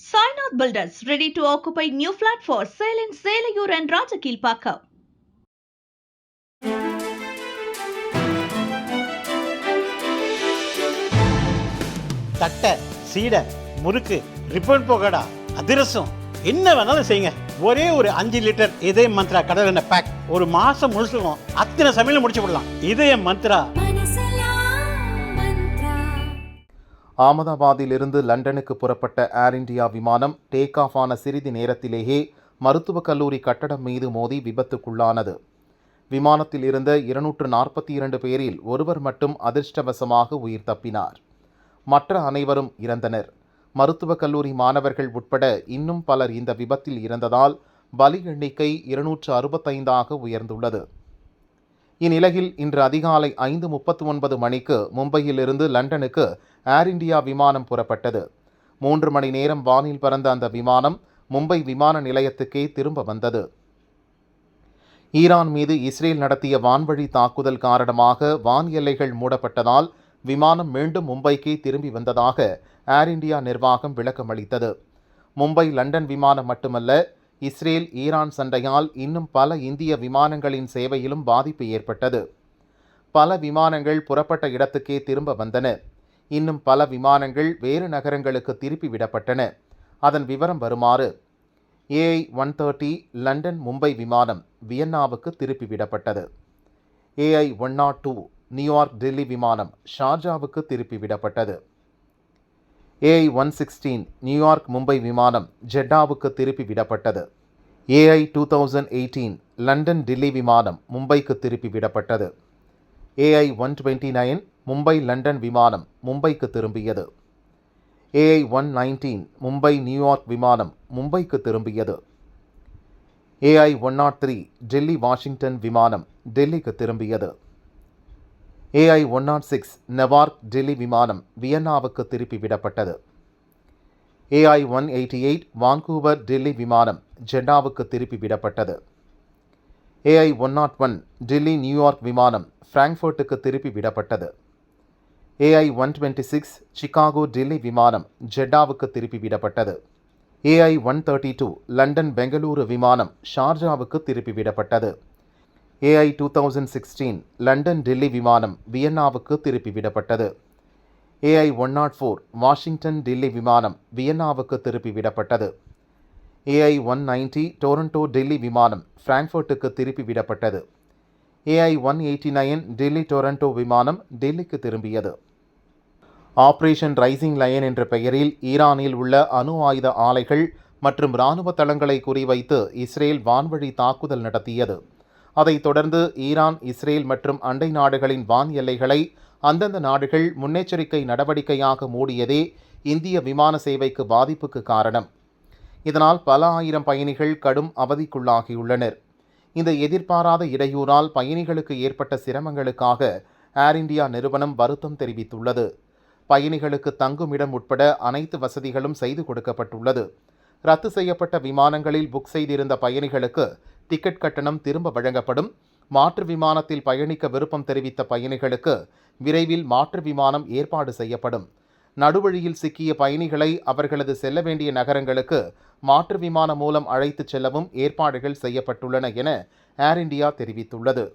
Sainath Builders ready to occupy new flat for sale in Selayur and Rajakilpakka. தட்டை, சீடை, முறுக்கு, ribbon போகடா, அதிரசம் என்ன வேணாலும் செய்யுங்க. ஒரே ஒரு 5 லிட்டர் இதய மந்த்ரா கடல் எண்ணெய் பேக் ஒரு மாசம் முழுசுக்கும் அத்தனை சமையல் முடிச்சு விடலாம். இதய மந்த்ரா. அகமதாபாத்திலிருந்து லண்டனுக்கு புறப்பட்ட ஏர் இந்தியா விமானம் டேக் ஆஃப் ஆன சிறிது நேரத்திலேயே மருத்துவக் கல்லூரி கட்டடம் மீது மோதி விபத்துக்குள்ளானது. விமானத்தில் இருந்த 242 பேரில் ஒருவர் மட்டும் அதிர்ஷ்டவசமாக உயிர் தப்பினார். மற்ற அனைவரும் இறந்தனர். மருத்துவக் கல்லூரி மாணவர்கள் உட்பட இன்னும் பலர் இந்த விபத்தில் இறந்ததால் பலி எண்ணிக்கை 265ஆக உயர்ந்துள்ளது. இந்நிலையில் இன்று அதிகாலை 5:39 மணிக்கு மும்பையிலிருந்து லண்டனுக்கு ஏர் இந்தியா விமானம் புறப்பட்டது. 3 மணி நேரம் வானில் பறந்த அந்த விமானம் மும்பை விமான நிலையத்துக்கே திரும்ப வந்தது. ஈரான் மீது இஸ்ரேல் நடத்திய வான்வழி தாக்குதல் காரணமாக வான் எல்லைகள் மூடப்பட்டதால் விமானம் மீண்டும் மும்பைக்கே திரும்பி வந்ததாக ஏர் இந்தியா நிர்வாகம் விளக்கமளித்தது. மும்பை லண்டன் விமானம் மட்டுமல்ல, இஸ்ரேல் ஈரான் சண்டையால் இன்னும் பல இந்திய விமானங்களின் சேவையிலும் பாதிப்பு ஏற்பட்டது. பல விமானங்கள் புறப்பட்ட இடத்துக்கே திரும்ப வந்தன. இன்னும் பல விமானங்கள் வேறு நகரங்களுக்கு திருப்பி விடப்பட்டன. அதன் விவரம் வருமாறு: AI-130 லண்டன் மும்பை விமானம் வியன்னாவுக்கு திருப்பி விடப்பட்டது. AI-102 நியூயார்க் டெல்லி விமானம் ஷார்ஜாவுக்கு திருப்பி விடப்பட்டது. AI-116 நியூயார்க் மும்பை விமானம் ஜெட்டாவுக்கு திருப்பி விடப்பட்டது. AI-2018 லண்டன் டெல்லி விமானம் மும்பைக்கு திருப்பி விடப்பட்டது. AI-129 மும்பை லண்டன் விமானம் மும்பைக்கு திரும்பியது. AI-119 மும்பை நியூயார்க் விமானம் மும்பைக்கு திரும்பியது. AI-103 டெல்லி வாஷிங்டன் விமானம் டெல்லிக்கு திரும்பியது. AI-106 நெவார்க் டெல்லி விமானம் வியன்னாவுக்கு திருப்பி விடப்பட்டது. AI-188 வான்கூவர் டெல்லி விமானம் ஜெட்டாவுக்கு திருப்பி விடப்பட்டது. AI-101 டெல்லி நியூயார்க் விமானம் ஃப்ராங்க்ஃபர்ட்டுக்கு திருப்பி விடப்பட்டது. AI-126 சிகாகோ டெல்லி விமானம் ஜெட்டாவுக்கு திருப்பி விடப்பட்டது. AI-132 லண்டன் பெங்களூரு விமானம் ஷார்ஜாவுக்கு திருப்பி விடப்பட்டது. AI-2016 லண்டன் டெல்லி விமானம் வியன்னாவுக்கு திருப்பி விடப்பட்டது. AI-104 வாஷிங்டன் டெல்லி விமானம் வியன்னாவுக்கு திருப்பி விடப்பட்டது. AI-190 டொரண்டோ டெல்லி விமானம் ஃப்ராங்க்ஃபர்ட்டுக்கு திருப்பி விடப்பட்டது. AI-189 டெல்லி டொரண்டோ விமானம் டெல்லிக்கு திரும்பியது. ஆபரேஷன் ரைசிங் லயன் என்ற பெயரில் ஈரானில் உள்ள அணு ஆயுத ஆலைகள் மற்றும் இராணுவ தளங்களை குறிவைத்து இஸ்ரேல் வான்வழி தாக்குதல் நடத்தியது. அதைத் தொடர்ந்து ஈரான், இஸ்ரேல் மற்றும் அண்டை நாடுகளின் வான் எல்லைகளை அந்தந்த நாடுகள் முன்னெச்சரிக்கை நடவடிக்கையாக மூடியதே இந்திய விமான சேவைக்கு பாதிப்புக்கு காரணம். இதனால் பல ஆயிரம் பயணிகள் கடும் அவதிக்குள்ளாகியுள்ளனர். இந்த எதிர்பாராத இடையூறால் பயணிகளுக்கு ஏற்பட்ட சிரமங்களுக்காக ஏர் இந்தியா நிறுவனம் வருத்தம் தெரிவித்துள்ளது. பயணிகளுக்கு தங்குமிடம் உட்பட அனைத்து வசதிகளும் செய்து கொடுக்கப்பட்டுள்ளது. ரத்து செய்யப்பட்ட விமானங்களில் புக் செய்திருந்த பயணிகளுக்கு டிக்கெட் கட்டணம் திரும்ப வழங்கப்படும். மாற்று விமானத்தில் பயணிக்க விருப்பம் தெரிவித்த பயணிகளுக்கு விரைவில் மாற்று விமானம் ஏற்பாடு செய்யப்படும். நடுவழியில் சிக்கிய பயணிகளை அவர்களது செல்ல வேண்டிய நகரங்களுக்கு மாற்று விமானம் மூலம் அழைத்துச் செல்லவும் ஏற்பாடுகள் செய்யப்பட்டுள்ளன என ஏர் இந்தியா தெரிவித்துள்ளது.